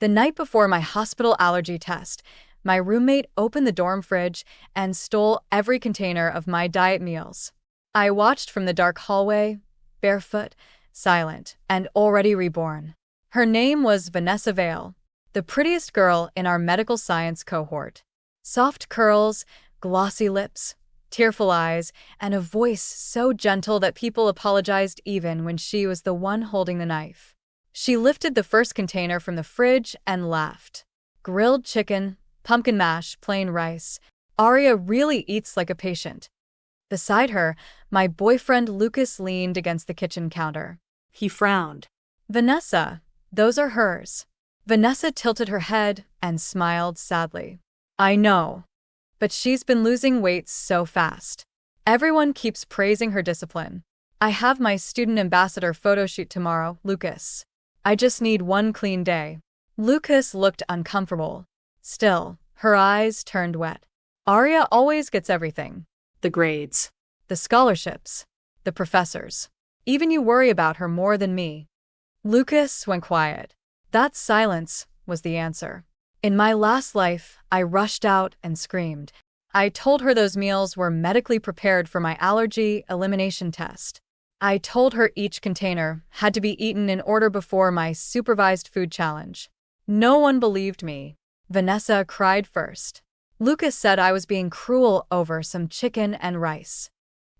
The night before my hospital allergy test, my roommate opened the dorm fridge and stole every container of my diet meals. I watched from the dark hallway, barefoot, silent, and already reborn. Her name was Vanessa Vale, the prettiest girl in our medical science cohort. Soft curls, glossy lips, tearful eyes, and a voice so gentle that people apologized even when she was the one holding the knife. She lifted the first container from the fridge and laughed. Grilled chicken, pumpkin mash, plain rice. Arya really eats like a patient. Beside her, my boyfriend Lucas leaned against the kitchen counter. He frowned. Vanessa, those are hers. Vanessa tilted her head and smiled sadly. I know. But she's been losing weight so fast. Everyone keeps praising her discipline. I have my student ambassador photo shoot tomorrow, Lucas. I just need one clean day. Lucas looked uncomfortable. Still, her eyes turned wet. Arya always gets everything. The grades. The scholarships. The professors. Even you worry about her more than me. Lucas went quiet. That silence was the answer. In my last life, I rushed out and screamed. I told her those meals were medically prepared for my allergy elimination test. I told her each container had to be eaten in order before my supervised food challenge. No one believed me. Vanessa cried first. Lucas said I was being cruel over some chicken and rice.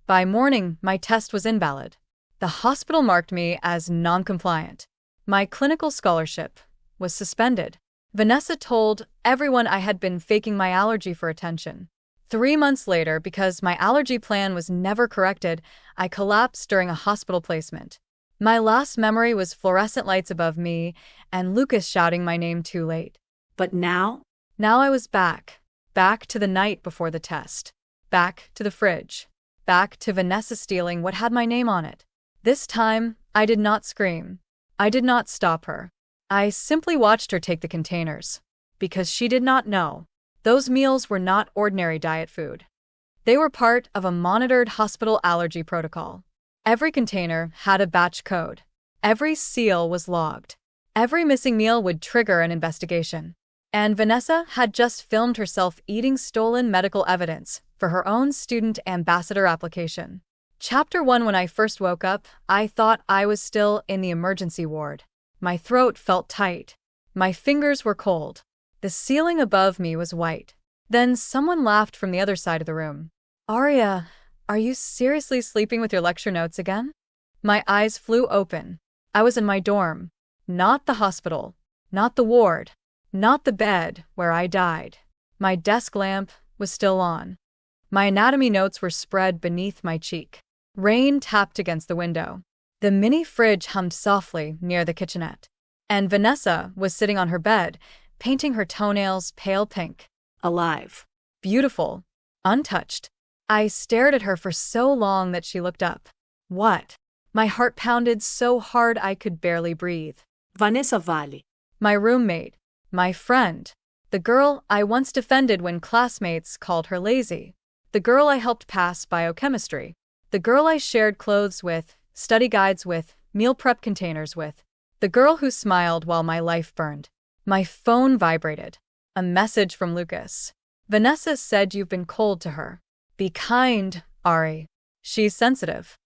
By morning, my test was invalid. The hospital marked me as non-compliant. My clinical scholarship was suspended. Vanessa told everyone I had been faking my allergy for attention. 3 months later, because my allergy plan was never corrected, I collapsed during a hospital placement. My last memory was fluorescent lights above me and Lucas shouting my name too late. But now? Now I was back. Back to the night before the test. Back to the fridge. Back to Vanessa stealing what had my name on it. This time, I did not scream. I did not stop her. I simply watched her take the containers. Because she did not know. Those meals were not ordinary diet food. They were part of a monitored hospital allergy protocol. Every container had a batch code. Every seal was logged. Every missing meal would trigger an investigation. And Vanessa had just filmed herself eating stolen medical evidence for her own student ambassador application. Chapter 1. When I first woke up, I thought I was still in the emergency ward. My throat felt tight. My fingers were cold. The ceiling above me was white. Then someone laughed from the other side of the room. Arya, are you seriously sleeping with your lecture notes again? My eyes flew open. I was in my dorm. Not the hospital. Not the ward. Not the bed where I died. My desk lamp was still on. My anatomy notes were spread beneath my cheek. Rain tapped against the window. The mini fridge hummed softly near the kitchenette. And Vanessa was sitting on her bed, painting her toenails pale pink. Alive. Beautiful. Untouched. I stared at her for so long that she looked up. What? My heart pounded so hard I could barely breathe. Vanessa Vale. My roommate. My friend. The girl I once defended when classmates called her lazy. The girl I helped pass biochemistry. The girl I shared clothes with, study guides with, meal prep containers with. The girl who smiled while my life burned. My phone vibrated. A message from Lucas. Vanessa said you've been cold to her. Be kind, Ari. She's sensitive.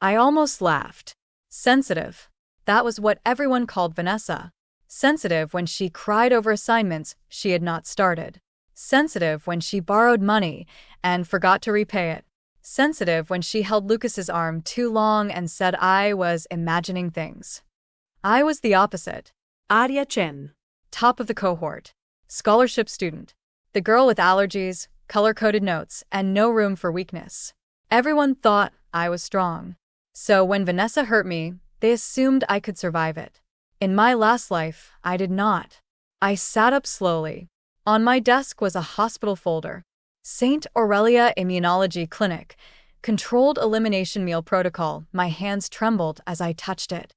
I almost laughed. Sensitive. That was what everyone called Vanessa. Sensitive when she cried over assignments she had not started. Sensitive when she borrowed money and forgot to repay it. Sensitive when she held Lucas's arm too long and said I was imagining things. I was the opposite. Arya Chen. Top of the cohort. Scholarship student. The girl with allergies, color-coded notes, and no room for weakness. Everyone thought I was strong. So when Vanessa hurt me, they assumed I could survive it. In my last life, I did not. I sat up slowly. On my desk was a hospital folder. St. Aurelia Immunology Clinic. Controlled elimination meal protocol. My hands trembled as I touched it.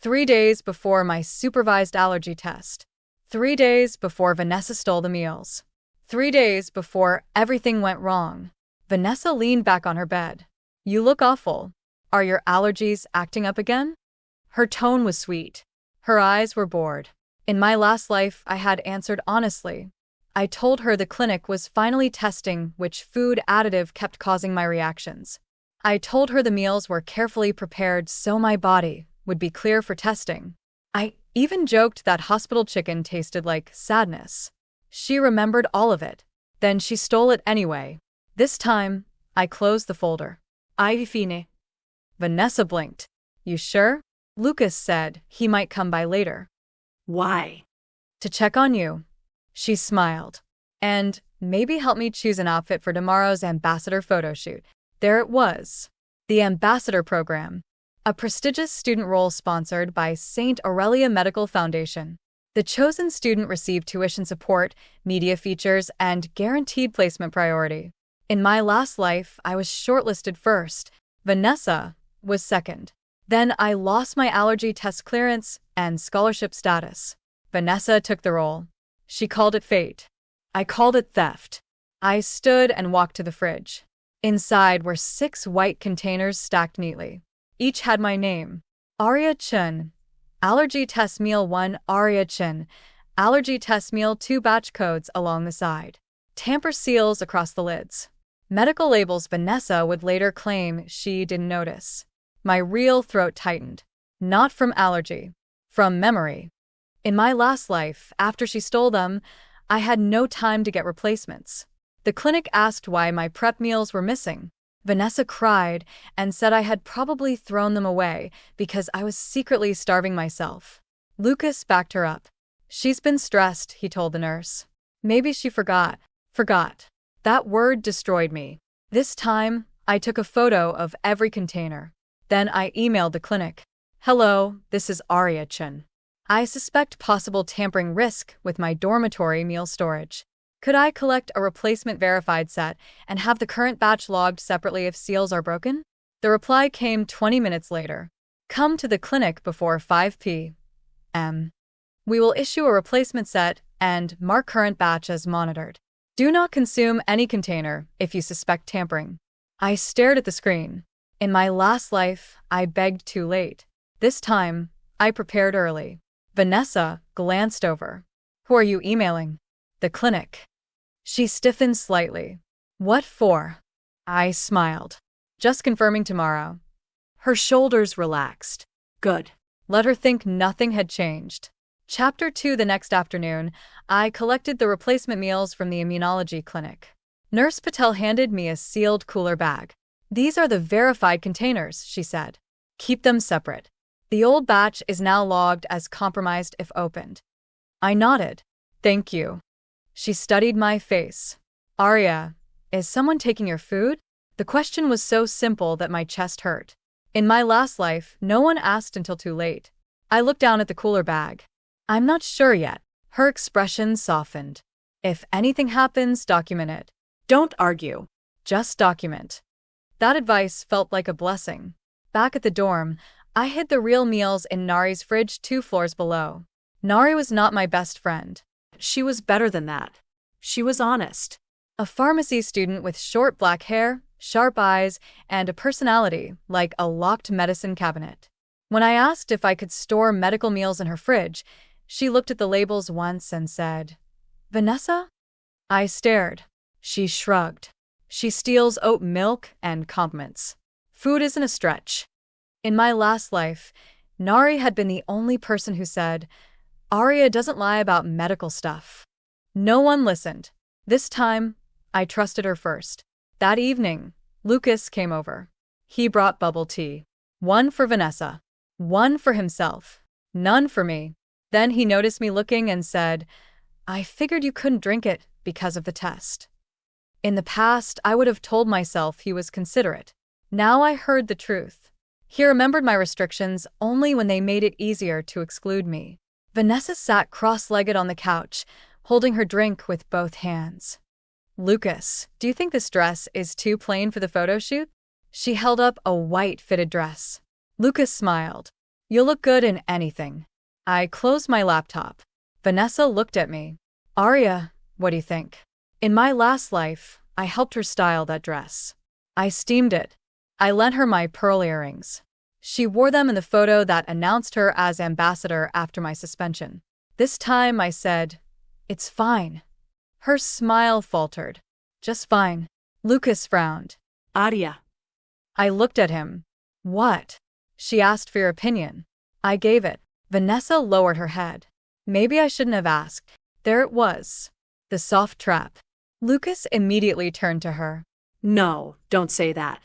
3 days before my supervised allergy test. 3 days before Vanessa stole the meals. 3 days before everything went wrong. Vanessa leaned back on her bed. You look awful. Are your allergies acting up again? Her tone was sweet. Her eyes were bored. In my last life, I had answered honestly. I told her the clinic was finally testing which food additive kept causing my reactions. I told her the meals were carefully prepared so my body would be clear for testing. I even joked that hospital chicken tasted like sadness. She remembered all of it. Then she stole it anyway. This time, I closed the folder. Ai fine. Vanessa blinked. You sure? Lucas said he might come by later. Why? To check on you. She smiled. And maybe help me choose an outfit for tomorrow's ambassador photo shoot. There it was. The ambassador program. A prestigious student role sponsored by St. Aurelia Medical Foundation. The chosen student received tuition support, media features, and guaranteed placement priority. In my last life, I was shortlisted first. Vanessa was second. Then I lost my allergy test clearance and scholarship status. Vanessa took the role. She called it fate. I called it theft. I stood and walked to the fridge. Inside were 6 white containers stacked neatly. Each had my name. Arya Chun. Allergy test meal 1 Arya Chun. Allergy test meal 2 batch codes along the side. Tamper seals across the lids. Medical labels Vanessa would later claim she didn't notice. My real throat tightened. Not from allergy. From memory. In my last life, after she stole them, I had no time to get replacements. The clinic asked why my prep meals were missing. Vanessa cried and said I had probably thrown them away because I was secretly starving myself. Lucas backed her up. She's been stressed, he told the nurse. Maybe she forgot. Forgot. That word destroyed me. This time, I took a photo of every container. Then I emailed the clinic. Hello, this is Arya Chun. I suspect possible tampering risk with my dormitory meal storage. Could I collect a replacement verified set and have the current batch logged separately if seals are broken? The reply came 20 minutes later. Come to the clinic before 5 p.m. We will issue a replacement set and mark current batch as monitored. Do not consume any container if you suspect tampering. I stared at the screen. In my last life, I begged too late. This time, I prepared early. Vanessa glanced over. Who are you emailing? The clinic. She stiffened slightly. What for? I smiled. Just confirming tomorrow. Her shoulders relaxed. Good. Let her think nothing had changed. Chapter 2 The next afternoon, I collected the replacement meals from the immunology clinic. Nurse Patel handed me a sealed cooler bag. These are the verified containers, she said. Keep them separate. The old batch is now logged as compromised if opened. I nodded. Thank you. She studied my face. Arya, is someone taking your food? The question was so simple that my chest hurt. In my last life, no one asked until too late. I looked down at the cooler bag. I'm not sure yet. Her expression softened. If anything happens, document it. Don't argue. Just document. That advice felt like a blessing. Back at the dorm, I hid the real meals in Nari's fridge 2 floors below. Nari was not my best friend. She was better than that. She was honest. A pharmacy student with short black hair, sharp eyes, and a personality like a locked medicine cabinet. When I asked if I could store medical meals in her fridge, she looked at the labels once and said, Vanessa? I stared. She shrugged. She steals oat milk and compliments. Food isn't a stretch. In my last life, Nari had been the only person who said, Arya doesn't lie about medical stuff. No one listened. This time, I trusted her first. That evening, Lucas came over. He brought bubble tea. 1 for Vanessa. 1 for himself. None for me. Then he noticed me looking and said, I figured you couldn't drink it because of the test. In the past, I would have told myself he was considerate. Now I heard the truth. He remembered my restrictions only when they made it easier to exclude me. Vanessa sat cross-legged on the couch, holding her drink with both hands. Lucas, do you think this dress is too plain for the photo shoot? She held up a white fitted dress. Lucas smiled. You'll look good in anything. I closed my laptop. Vanessa looked at me. Arya, what do you think? In my last life, I helped her style that dress. I steamed it. I lent her my pearl earrings. She wore them in the photo that announced her as ambassador after my suspension. This time I said, "It's fine." Her smile faltered. "Just fine." Lucas frowned. Aria. I looked at him. "What?" She asked for your opinion. I gave it. Vanessa lowered her head. Maybe I shouldn't have asked. There it was. The soft trap. Lucas immediately turned to her. No, don't say that.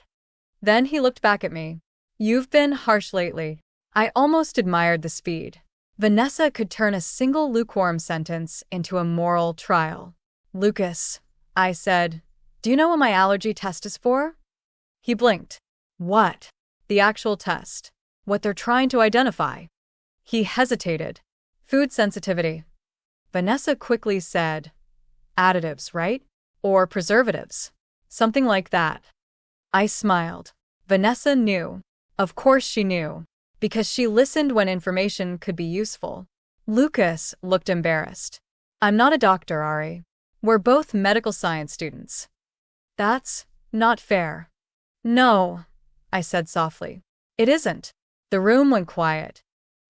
Then he looked back at me. "You've been harsh lately." I almost admired the speed. Vanessa could turn a single lukewarm sentence into a moral trial. "Lucas," I said, "do you know what my allergy test is for?" He blinked. "What?" "The actual test. What they're trying to identify." He hesitated. "Food sensitivity." Vanessa quickly said, "Additives, right? Or preservatives. Something like that." I smiled. Vanessa knew. Of course she knew. Because she listened when information could be useful. Lucas looked embarrassed. "I'm not a doctor, Ari. We're both medical science students." "That's not fair." "No," I said softly. "It isn't." The room went quiet.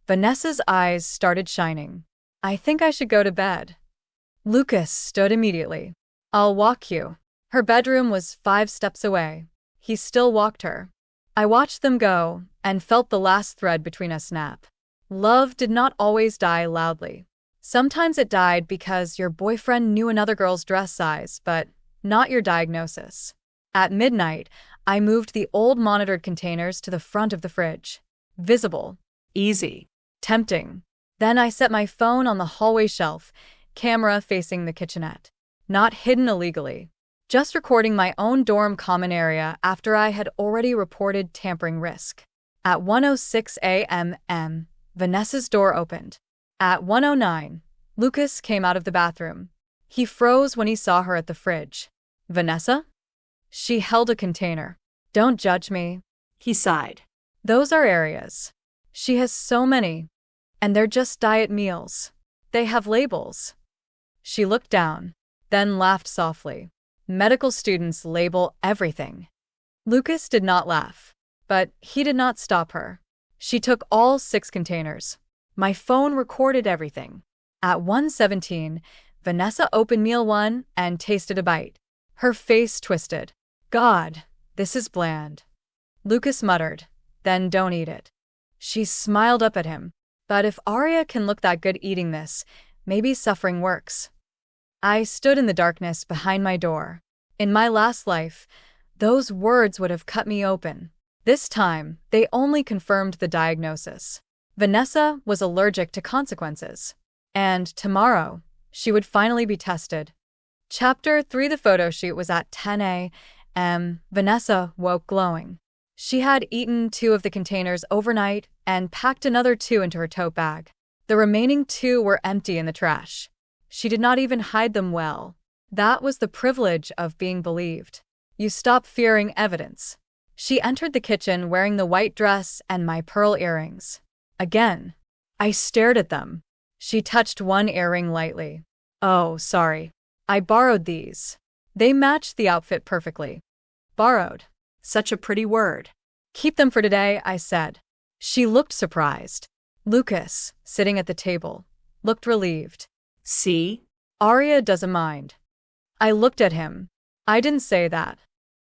Vanessa's eyes started shining. "I think I should go to bed." Lucas stood immediately. "I'll walk you." Her bedroom was 5 steps away. He still walked her. I watched them go and felt the last thread between us snap. Love did not always die loudly. Sometimes it died because your boyfriend knew another girl's dress size, but not your diagnosis. At midnight, I moved the old monitored containers to the front of the fridge. Visible. Easy. Tempting. Then I set my phone on the hallway shelf, camera facing the kitchenette. Not hidden illegally. Just recording my own dorm common area after I had already reported tampering risk. At 1:06 a.m., Vanessa's door opened. At 1:09, Lucas came out of the bathroom. He froze when he saw her at the fridge. "Vanessa?" She held a container. "Don't judge me." He sighed. "Those are areas. She has so many. And they're just diet meals. They have labels." She looked down, then laughed softly. "Medical students label everything." Lucas did not laugh, but he did not stop her. She took all 6 containers. My phone recorded everything. At 1:17, Vanessa opened meal 1 and tasted a bite. Her face twisted. "God, this is bland." Lucas muttered, "Then don't eat it." She smiled up at him. "But if Arya can look that good eating this, maybe suffering works." I stood in the darkness behind my door. In my last life, those words would have cut me open. This time, they only confirmed the diagnosis. Vanessa was allergic to consequences. And tomorrow, she would finally be tested. Chapter 3. The photo shoot was at 10 a.m. Vanessa woke glowing. She had eaten 2 of the containers overnight and packed another 2 into her tote bag. The remaining 2 were empty in the trash. She did not even hide them well. That was the privilege of being believed. You stop fearing evidence. She entered the kitchen wearing the white dress and my pearl earrings. Again, I stared at them. She touched one earring lightly. "Oh, sorry. I borrowed these." They matched the outfit perfectly. Borrowed. Such a pretty word. "Keep them for today," I said. She looked surprised. Lucas, sitting at the table, looked relieved. See? Arya doesn't mind. I looked at him. I didn't say that.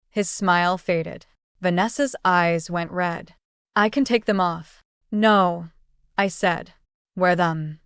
His smile faded. Vanessa's eyes went red. "I can take them off." "No," I said. "Wear them."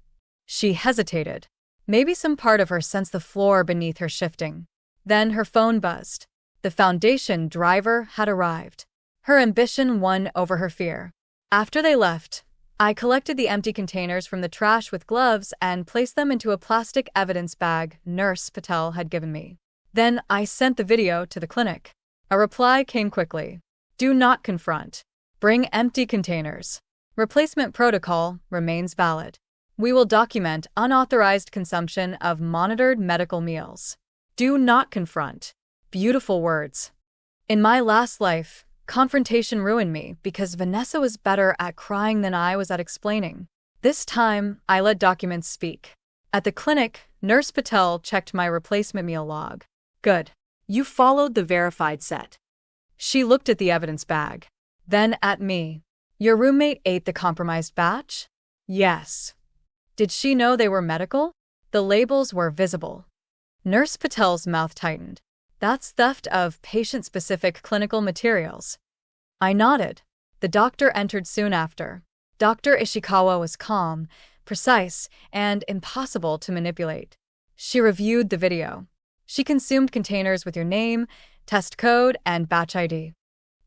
She hesitated. Maybe some part of her sensed the floor beneath her shifting. Then her phone buzzed. The foundation driver had arrived. Her ambition won over her fear. After they left, I collected the empty containers from the trash with gloves and placed them into a plastic evidence bag Nurse Patel had given me. Then I sent the video to the clinic. A reply came quickly. "Do not confront. Bring empty containers. Replacement protocol remains valid. We will document unauthorized consumption of monitored medical meals. Do not confront." Beautiful words. In my last life, confrontation ruined me because Vanessa was better at crying than I was at explaining. This time, I let documents speak. At the clinic, Nurse Patel checked my replacement meal log. "Good." You followed the verified set. She looked at the evidence bag. Then at me. "Your roommate ate the compromised batch?" "Yes." Did she know they were medical? The labels were visible. Nurse Patel's mouth tightened. That's theft of patient-specific clinical materials. I nodded. The doctor entered soon after. Dr. Ishikawa was calm, precise, and impossible to manipulate. She reviewed the video. She consumed containers with your name, test code, and batch ID.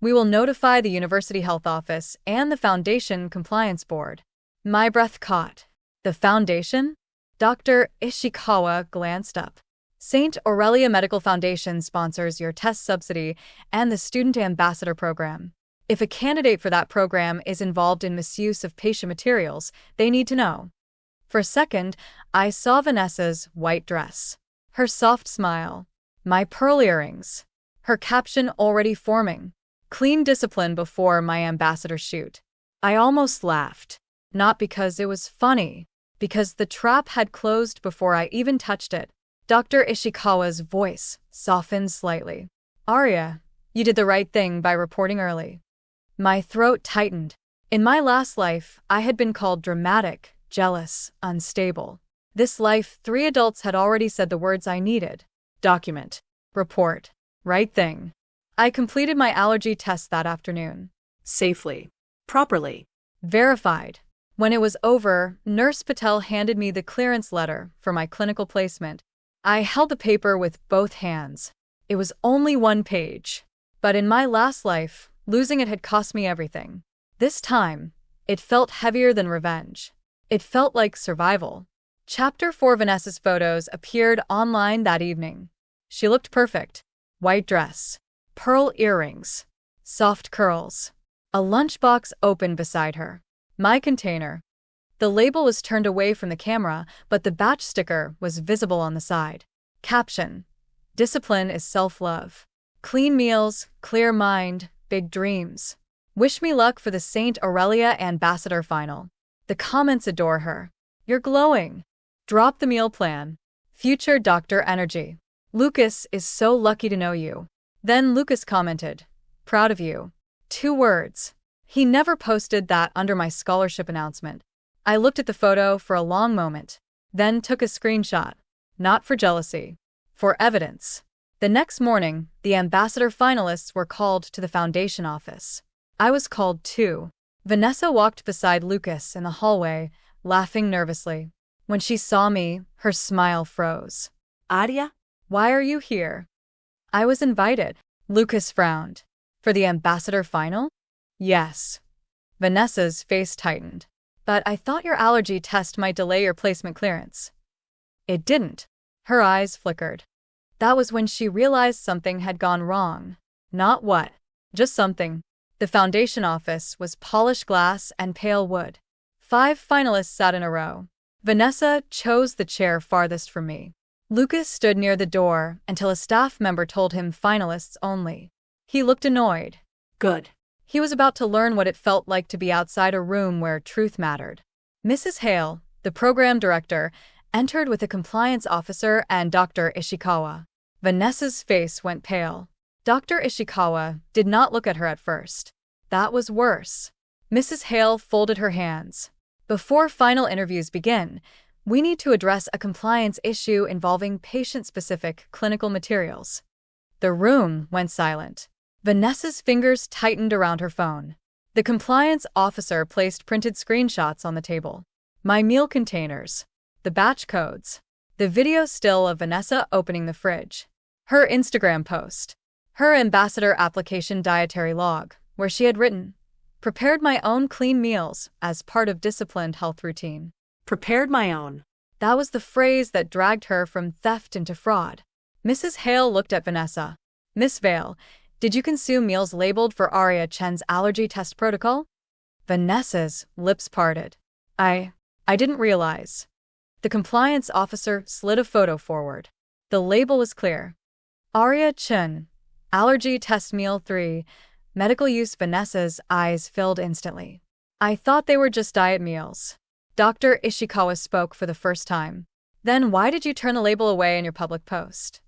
We will notify the University Health Office and the Foundation Compliance Board. My breath caught. The Foundation? Dr. Ishikawa glanced up. St. Aurelia Medical Foundation sponsors your test subsidy and the Student Ambassador Program. If a candidate for that program is involved in misuse of patient materials, they need to know. For a second, I saw Vanessa's white dress, her soft smile, my pearl earrings, her caption already forming, "Clean discipline before my ambassador shoot." I almost laughed, not because it was funny, because the trap had closed before I even touched it. Dr. Ishikawa's voice softened slightly. "Arya, you did the right thing by reporting early." My throat tightened. In my last life, I had been called dramatic, jealous, unstable. This life, 3 adults had already said the words I needed. Document. Report. Right thing. I completed my allergy test that afternoon. Safely. Properly. Verified. When it was over, Nurse Patel handed me the clearance letter for my clinical placement. I held the paper with both hands. It was only 1 page. But in my last life, losing it had cost me everything. This time, it felt heavier than revenge. It felt like survival. Chapter 4 Vanessa's photos appeared online that evening. She looked perfect. White dress, pearl earrings, soft curls. A lunchbox opened beside her. My container. The label was turned away from the camera, but the batch sticker was visible on the side. Caption: Discipline is self-love. Clean meals, clear mind, big dreams. Wish me luck for the St. Aurelia Ambassador Final. The comments adore her. You're glowing. Drop the meal plan. Future Dr. Energy. Lucas is so lucky to know you. Then Lucas commented, proud of you. 2 words. He never posted that under my scholarship announcement. I looked at the photo for a long moment, then took a screenshot. Not for jealousy. For evidence. The next morning, the ambassador finalists were called to the foundation office. I was called too. Vanessa walked beside Lucas in the hallway, laughing nervously. When she saw me, her smile froze. Arya? Why are you here? I was invited. Lucas frowned. For the ambassador final? Yes. Vanessa's face tightened. But I thought your allergy test might delay your placement clearance. It didn't. Her eyes flickered. That was when she realized something had gone wrong. Not what. Just something. The foundation office was polished glass and pale wood. 5 finalists sat in a row. Vanessa chose the chair farthest from me. Lucas stood near the door until a staff member told him finalists only. He looked annoyed. Good. He was about to learn what it felt like to be outside a room where truth mattered. Mrs. Hale, the program director, entered with a compliance officer and Dr. Ishikawa. Vanessa's face went pale. Dr. Ishikawa did not look at her at first. That was worse. Mrs. Hale folded her hands. Before final interviews begin, we need to address a compliance issue involving patient-specific clinical materials. The room went silent. Vanessa's fingers tightened around her phone. The compliance officer placed printed screenshots on the table. My meal containers. The batch codes. The video still of Vanessa opening the fridge. Her Instagram post. Her ambassador application dietary log, where she had written, prepared my own clean meals as part of disciplined health routine. Prepared my own. That was the phrase that dragged her from theft into fraud. Mrs. Hale looked at Vanessa. Miss Vale, did you consume meals labeled for Arya Chen's allergy test protocol? Vanessa's lips parted. I didn't realize. The compliance officer slid a photo forward. The label was clear. Arya Chen, allergy test meal 3, medical use. Vanessa's eyes filled instantly. I thought they were just diet meals. Dr. Ishikawa spoke for the first time. Then why did you turn the label away in your public post?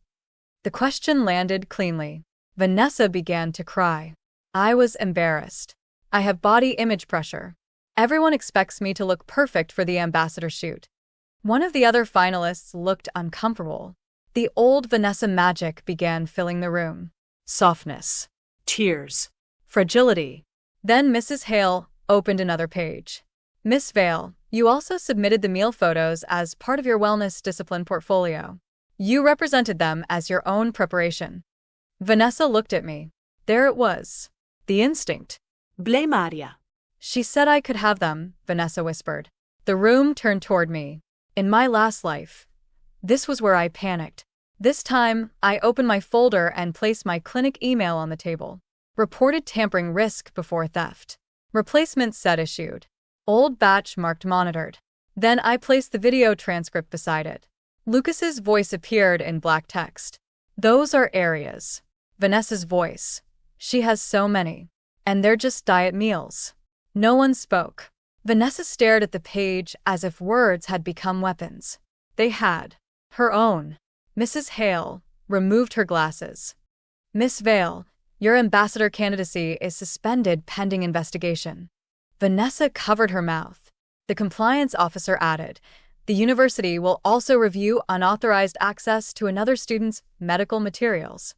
The question landed cleanly. Vanessa began to cry. I was embarrassed. I have body image pressure. Everyone expects me to look perfect for the ambassador shoot. One of the other finalists looked uncomfortable. The old Vanessa magic began filling the room. Softness. Tears. Fragility. Then Mrs. Hale opened another page. Miss Vale, you also submitted the meal photos as part of your wellness discipline portfolio. You represented them as your own preparation. Vanessa looked at me. There it was. The instinct. Blame Aria. She said I could have them, Vanessa whispered. The room turned toward me. In my last life. This was where I panicked. This time, I opened my folder and placed my clinic email on the table. Reported tampering risk before theft. Replacement set issued. Old batch marked monitored. Then I placed the video transcript beside it. Lucas's voice appeared in black text. Those are areas. Vanessa's voice. She has so many. And they're just diet meals. No one spoke. Vanessa stared at the page as if words had become weapons. They had. Her own. Mrs. Hale removed her glasses. Miss Vale, your ambassador candidacy is suspended pending investigation. Vanessa covered her mouth. The compliance officer added, the university will also review unauthorized access to another student's medical materials.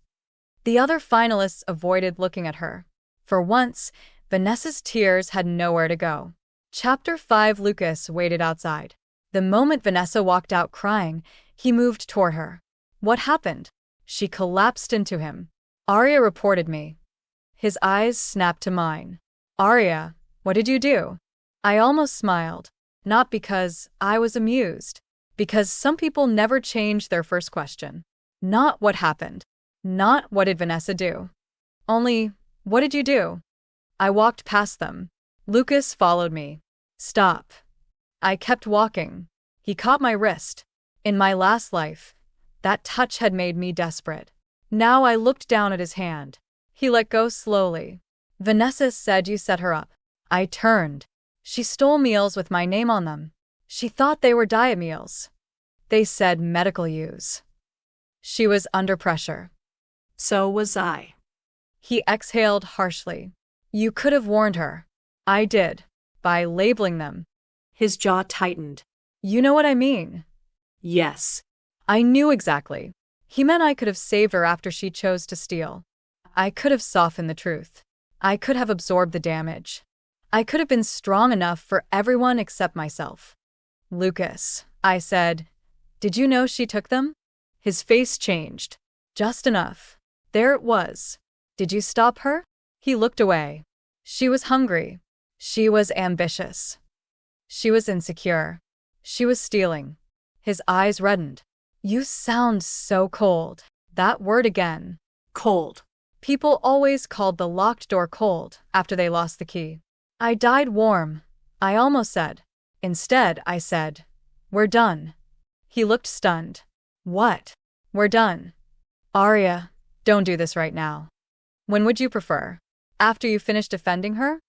The other finalists avoided looking at her. For once, Vanessa's tears had nowhere to go. Chapter 5. Lucas waited outside. The moment Vanessa walked out crying, he moved toward her. What happened? She collapsed into him. Aria reported me. His eyes snapped to mine. Aria, what did you do? I almost smiled. Not because I was amused. Because some people never change their first question. Not what happened. Not what did Vanessa do. Only, what did you do? I walked past them. Lucas followed me. Stop. I kept walking. He caught my wrist. In my last life, that touch had made me desperate. Now I looked down at his hand. He let go slowly. Vanessa said you set her up. I turned. She stole meals with my name on them. She thought they were diet meals. They said medical use. She was under pressure. So was I. He exhaled harshly. You could have warned her. I did. By labeling them. His jaw tightened. You know what I mean? Yes. I knew exactly. He meant I could have saved her after she chose to steal. I could have softened the truth. I could have absorbed the damage. I could have been strong enough for everyone except myself. Lucas, I said, did you know she took them? His face changed. Just enough. There it was. Did you stop her? He looked away. She was hungry. She was ambitious. She was insecure. She was stealing. His eyes reddened. You sound so cold. That word again. Cold. People always called the locked door cold after they lost the key. I died warm, I almost said. Instead, I said, we're done. He looked stunned. What? We're done. Aria, don't do this right now. When would you prefer? After you finish defending her?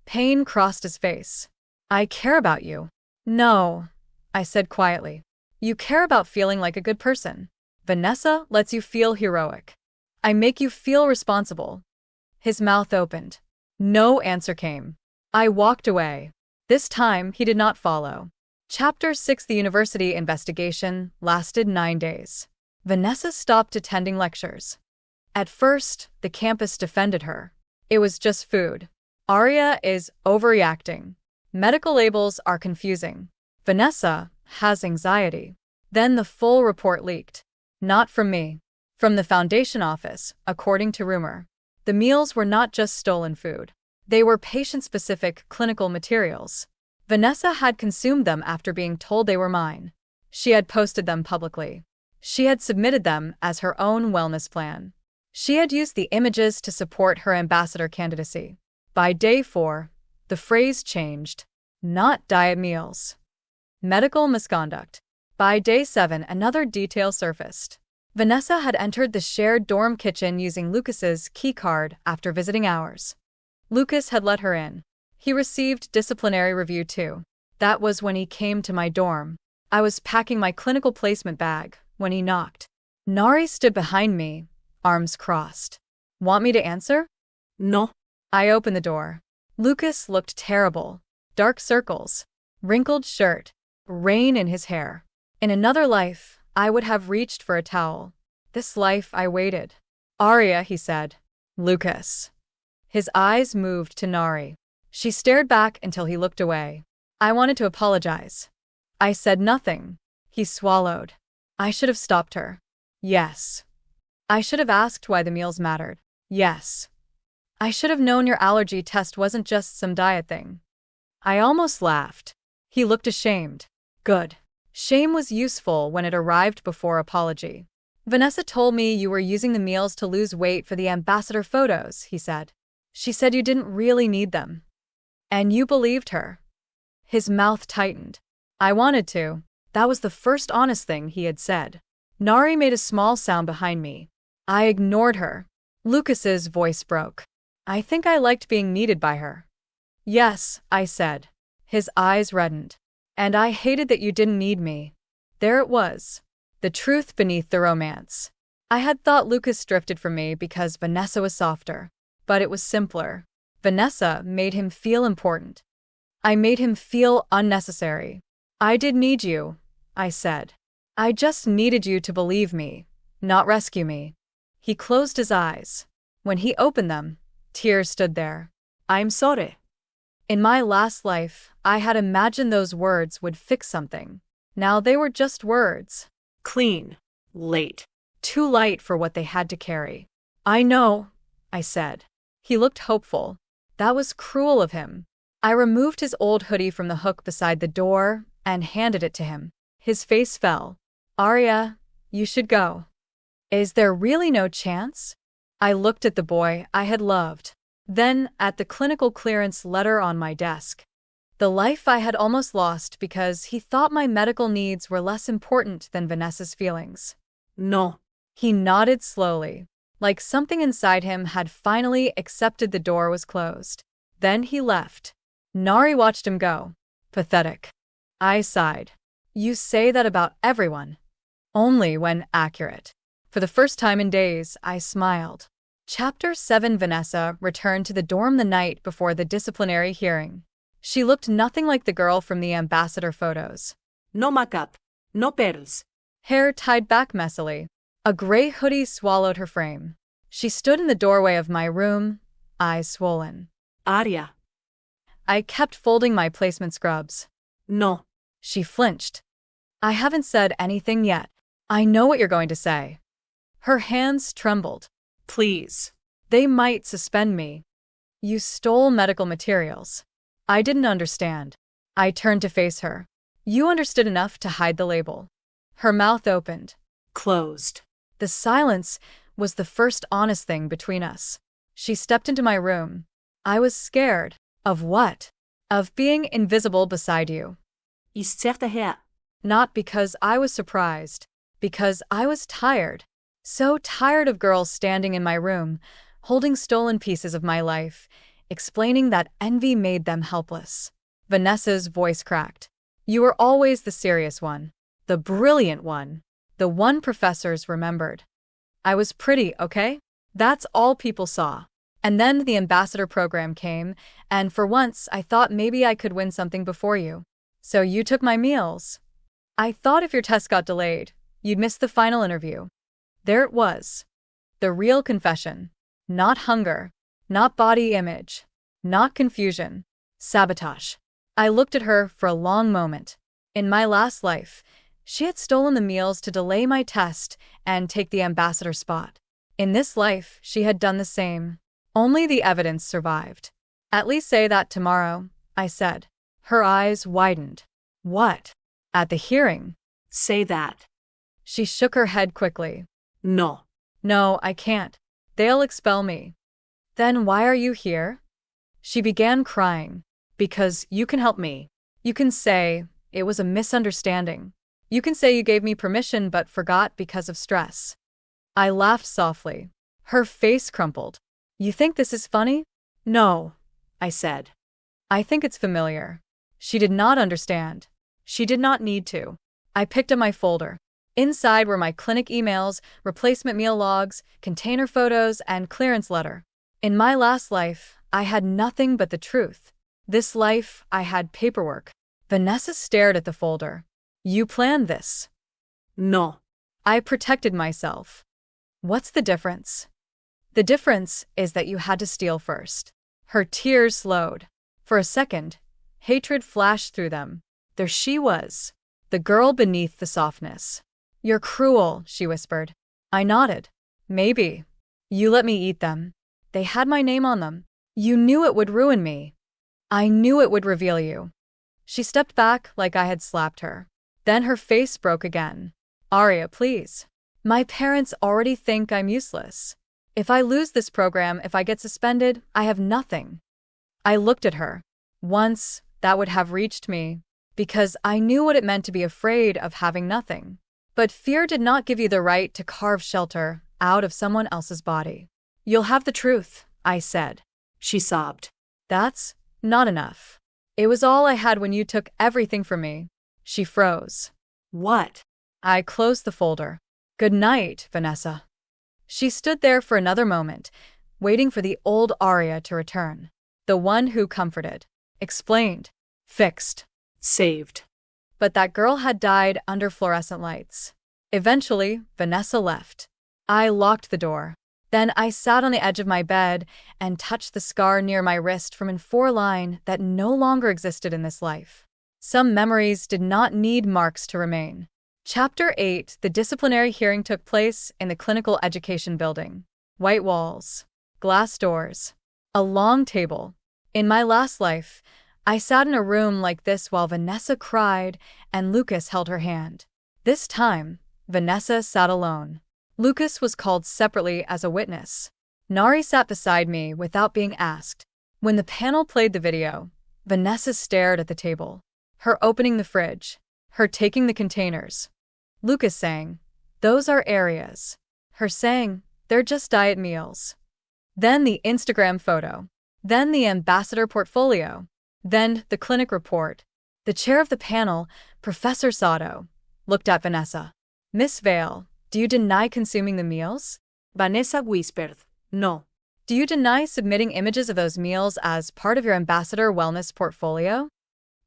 Pain crossed his face. I care about you. No, I said quietly. You care about feeling like a good person. Vanessa lets you feel heroic. I make you feel responsible. His mouth opened. No answer came. I walked away. This time, he did not follow. Chapter 6. The university investigation lasted 9 days. Vanessa stopped attending lectures. At first, the campus defended her. It was just food. Aria is overreacting. Medical labels are confusing. Vanessa has anxiety. Then the full report leaked. Not from me. From the foundation office, according to rumor. The meals were not just stolen food. They were patient-specific clinical materials. Vanessa had consumed them after being told they were mine. She had posted them publicly. She had submitted them as her own wellness plan. She had used the images to support her ambassador candidacy. By day 4, the phrase changed. Not diet meals. Medical misconduct. By day 7, another detail surfaced. Vanessa had entered the shared dorm kitchen using Lucas's key card after visiting hours. Lucas had let her in. He received disciplinary review too. That was when he came to my dorm. I was packing my clinical placement bag when he knocked. Nari stood behind me, arms crossed. Want me to answer? No. I opened the door. Lucas looked terrible. Dark circles. Wrinkled shirt. rain in his hair. In another life, I would have reached for a towel. This life, I waited. Arya, he said. Lucas. His eyes moved to Nari. She stared back until he looked away. I wanted to apologize. I said nothing. He swallowed. I should have stopped her. Yes. I should have asked why the meals mattered. Yes. I should have known your allergy test wasn't just some diet thing. I almost laughed. He looked ashamed. Good. Shame was useful when it arrived before apology. Vanessa told me you were using the meals to lose weight for the ambassador photos, he said. She said you didn't really need them. And you believed her. His mouth tightened. I wanted to. That was the first honest thing he had said. Nari made a small sound behind me. I ignored her. Lucas's voice broke. I think I liked being needed by her. Yes, I said. His eyes reddened. And I hated that you didn't need me. There it was. The truth beneath the romance. I had thought Lucas drifted from me because Vanessa was softer. But it was simpler. Vanessa made him feel important. I made him feel unnecessary. I did need you, I said. I just needed you to believe me, not rescue me. He closed his eyes. When he opened them, tears stood there. I'm sorry. In my last life, I had imagined those words would fix something. Now they were just words. Clean. Late. Too light for what they had to carry. I know, I said. He looked hopeful. That was cruel of him. I removed his old hoodie from the hook beside the door and handed it to him. His face fell. Arya, you should go. Is there really no chance? I looked at the boy I had loved. Then at the clinical clearance letter on my desk. The life I had almost lost because he thought my medical needs were less important than Vanessa's feelings. No. He nodded slowly, like something inside him had finally accepted the door was closed. Then he left. Nari watched him go. Pathetic. I sighed. You say that about everyone. Only when accurate. For the first time in days, I smiled. Chapter 7. Vanessa returned to the dorm the night before the disciplinary hearing. She looked nothing like the girl from the ambassador photos. No makeup. No pearls. Hair tied back messily. A gray hoodie swallowed her frame. She stood in the doorway of my room, eyes swollen. Arya. I kept folding my placement scrubs. No. She flinched. I haven't said anything yet. I know what you're going to say. Her hands trembled. Please. They might suspend me. You stole medical materials. I didn't understand. I turned to face her. You understood enough to hide the label. Her mouth opened. Closed. The silence was the first honest thing between us. She stepped into my room. I was scared. Of what? Of being invisible beside you. Ister her. Not because I was surprised. Because I was tired. So tired of girls standing in my room, holding stolen pieces of my life, explaining that envy made them helpless. Vanessa's voice cracked. You were always the serious one. The brilliant one. The one professors remembered. I was pretty, okay? That's all people saw. And then the ambassador program came, and for once I thought maybe I could win something before you. So you took my meals. I thought if your test got delayed, you'd miss the final interview. There it was. The real confession. Not hunger. Not body image. Not confusion. Sabotage. I looked at her for a long moment. In my last life, she had stolen the meals to delay my test and take the ambassador spot. In this life, she had done the same. Only the evidence survived. At least say that tomorrow, I said. Her eyes widened. What? At the hearing. Say that. She shook her head quickly. No. No, I can't. They'll expel me. Then why are you here? She began crying. Because you can help me. You can say, it was a misunderstanding. You can say you gave me permission but forgot because of stress. I laughed softly. Her face crumpled. You think this is funny? No, I said. I think it's familiar. She did not understand. She did not need to. I picked up my folder. Inside were my clinic emails, replacement meal logs, container photos, and clearance letter. In my last life, I had nothing but the truth. This life, I had paperwork. Vanessa stared at the folder. You planned this. No. I protected myself. What's the difference? The difference is that you had to steal first. Her tears slowed. For a second, hatred flashed through them. There she was, the girl beneath the softness. You're cruel, she whispered. I nodded. Maybe. You let me eat them. They had my name on them. You knew it would ruin me. I knew it would reveal you. She stepped back like I had slapped her. Then her face broke again. Arya, please. My parents already think I'm useless. If I lose this program, if I get suspended, I have nothing. I looked at her. Once, that would have reached me, because I knew what it meant to be afraid of having nothing. But fear did not give you the right to carve shelter out of someone else's body. You'll have the truth, I said. She sobbed. That's not enough. It was all I had when you took everything from me. She froze. What? I closed the folder. Good night, Vanessa. She stood there for another moment, waiting for the old Arya to return. The one who comforted, explained, fixed, saved. But that girl had died under fluorescent lights. Eventually, Vanessa left. I locked the door. Then I sat on the edge of my bed and touched the scar near my wrist from a foreline that no longer existed in this life. Some memories did not need marks to remain. Chapter 8. The disciplinary hearing took place in the clinical education building. White walls, glass doors, a long table. In my last life, I sat in a room like this while Vanessa cried and Lucas held her hand. This time, Vanessa sat alone. Lucas was called separately as a witness. Nari sat beside me without being asked. When the panel played the video, Vanessa stared at the table. Her opening the fridge. Her taking the containers. Lucas saying, those are areas. Her saying, they're just diet meals. Then the Instagram photo. Then the ambassador portfolio. Then the clinic report. The chair of the panel, Professor Sato, looked at Vanessa. Miss Vale, do you deny consuming the meals? Vanessa whispered, no. Do you deny submitting images of those meals as part of your ambassador wellness portfolio?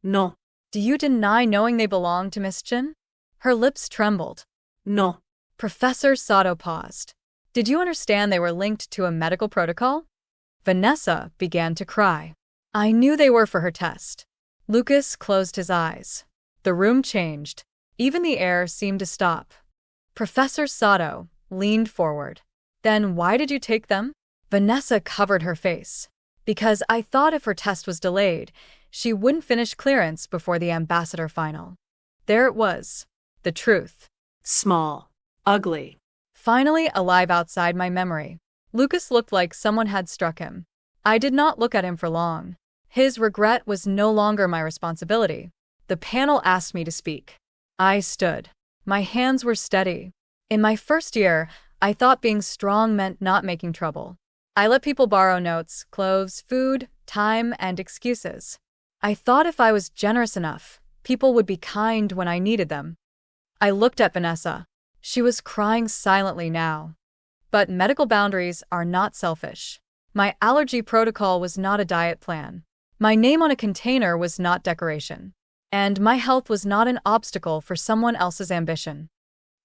No. Do you deny knowing they belong to Miss Jin? Her lips trembled. No. Professor Sato paused. Did you understand they were linked to a medical protocol? Vanessa began to cry. I knew they were for her test. Lucas closed his eyes. The room changed. Even the air seemed to stop. Professor Sato leaned forward. Then why did you take them? Vanessa covered her face. Because I thought if her test was delayed, she wouldn't finish clearance before the ambassador final. There it was. The truth. Small. Ugly. Finally alive outside my memory. Lucas looked like someone had struck him. I did not look at him for long. His regret was no longer my responsibility. The panel asked me to speak. I stood. My hands were steady. In my first year, I thought being strong meant not making trouble. I let people borrow notes, clothes, food, time, and excuses. I thought if I was generous enough, people would be kind when I needed them. I looked at Vanessa. She was crying silently now. But medical boundaries are not selfish. My allergy protocol was not a diet plan. My name on a container was not decoration. And my health was not an obstacle for someone else's ambition.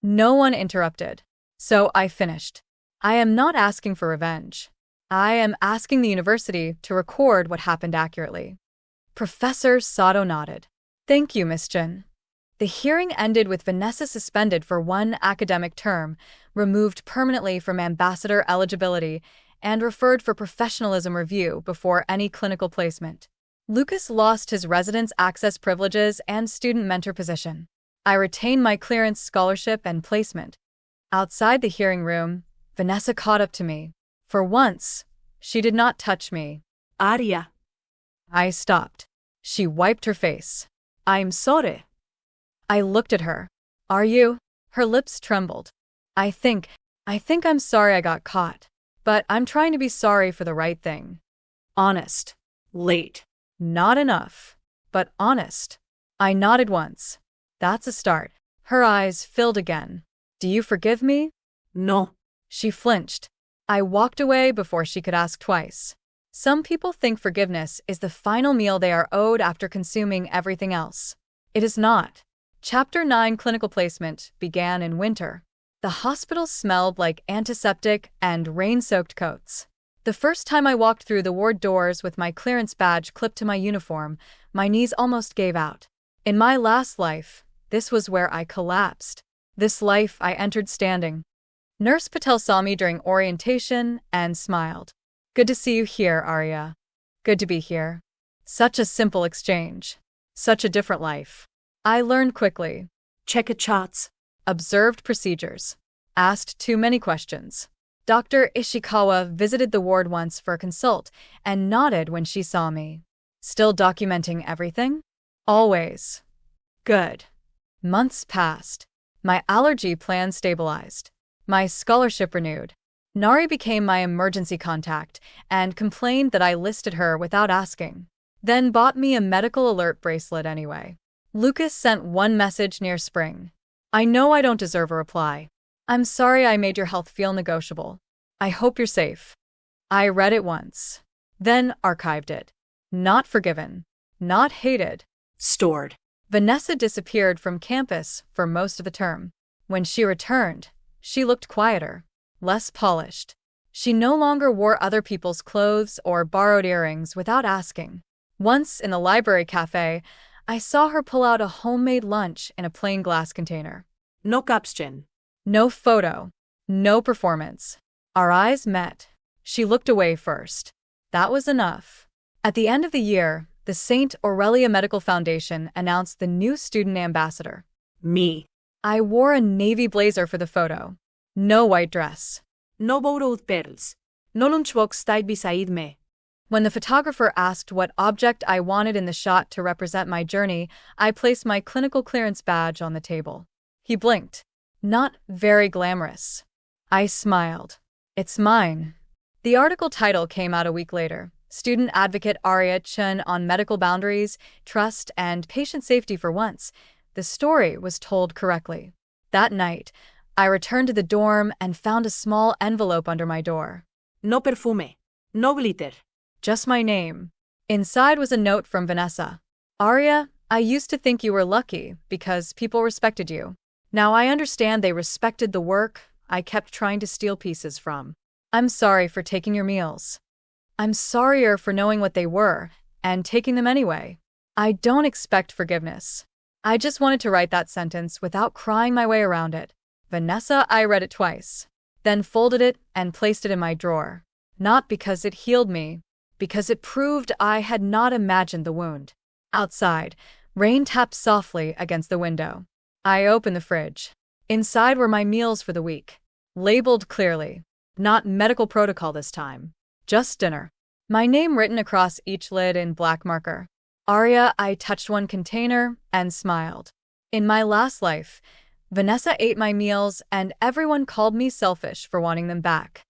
No one interrupted. So I finished. I am not asking for revenge. I am asking the university to record what happened accurately. Professor Sato nodded. Thank you, Miss Jin. The hearing ended with Vanessa suspended for 1 academic term, removed permanently from ambassador eligibility, and referred for professionalism review before any clinical placement. Lucas lost his residence access privileges and student mentor position. I retained my clearance scholarship and placement. Outside the hearing room, Vanessa caught up to me. For once, she did not touch me. Arya. I stopped. She wiped her face. I'm sorry. I looked at her. Are you? Her lips trembled. I think I'm sorry I got caught. But I'm trying to be sorry for the right thing. Honest. Late. Not enough. But honest. I nodded once. That's a start. Her eyes filled again. Do you forgive me? No. She flinched. I walked away before she could ask twice. Some people think forgiveness is the final meal they are owed after consuming everything else. It is not. Chapter 9 Clinical Placement began in winter. The hospital smelled like antiseptic and rain-soaked coats. The first time I walked through the ward doors with my clearance badge clipped to my uniform, my knees almost gave out. In my last life, this was where I collapsed. This life I entered standing. Nurse Patel saw me during orientation and smiled. Good to see you here, Arya. Good to be here. Such a simple exchange. Such a different life. I learned quickly. Check charts. Observed procedures. Asked too many questions. Dr. Ishikawa visited the ward once for a consult and nodded when she saw me. Still documenting everything? Always. Good. Months passed. My allergy plan stabilized. My scholarship renewed. Nari became my emergency contact and complained that I listed her without asking. Then bought me a medical alert bracelet anyway. Lucas sent one message near spring. I know I don't deserve a reply. I'm sorry I made your health feel negotiable. I hope you're safe. I read it once. Then archived it. Not forgiven. Not hated. Stored. Vanessa disappeared from campus for most of the term. When she returned, she looked quieter. Less polished. She no longer wore other people's clothes or borrowed earrings without asking. Once in the library cafe, I saw her pull out a homemade lunch in a plain glass container. No caption. No photo. No performance. Our eyes met. She looked away first. That was enough. At the end of the year, the St. Aurelia Medical Foundation announced the new student ambassador. Me. I wore a navy blazer for the photo. No white dress. No borrowed pearls. No lunchbox stayed beside me. When the photographer asked what object I wanted in the shot to represent my journey, I placed my clinical clearance badge on the table. He blinked. Not very glamorous. I smiled. It's mine. The article title came out a week later. Student advocate Arya Chun on medical boundaries, trust, and patient safety for once. The story was told correctly. That night, I returned to the dorm and found a small envelope under my door. No perfume. No glitter. Just my name. Inside was a note from Vanessa. Arya, I used to think you were lucky because people respected you. Now I understand they respected the work I kept trying to steal pieces from. I'm sorry for taking your meals. I'm sorrier for knowing what they were and taking them anyway. I don't expect forgiveness. I just wanted to write that sentence without crying my way around it. Vanessa, I read it twice, then folded it and placed it in my drawer. Not because it healed me, because it proved I had not imagined the wound. Outside, rain tapped softly against the window. I opened the fridge. Inside were my meals for the week. Labeled clearly. Not medical protocol this time. Just dinner. My name written across each lid in black marker. Arya, I touched one container and smiled. In my last life, Vanessa ate my meals and everyone called me selfish for wanting them back.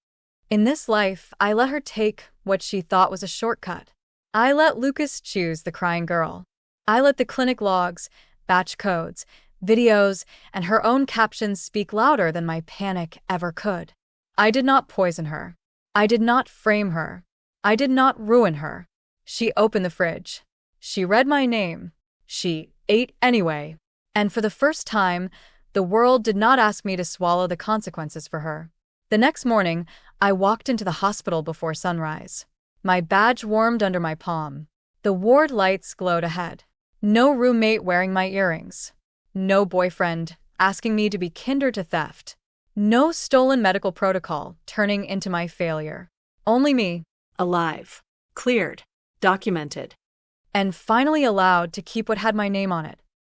In this life, I let her take what she thought was a shortcut. I let Lucas choose the crying girl. I let the clinic logs, batch codes, videos, and her own captions speak louder than my panic ever could. I did not poison her. I did not frame her. I did not ruin her. She opened the fridge. She read my name. She ate anyway. And for the first time, the world did not ask me to swallow the consequences for her. The next morning, I walked into the hospital before sunrise. My badge warmed under my palm. The ward lights glowed ahead. No roommate wearing my earrings. No boyfriend asking me to be kinder to theft. No stolen medical protocol turning into my failure. Only me. Alive. Cleared. Documented. And finally allowed to keep what had my name on it.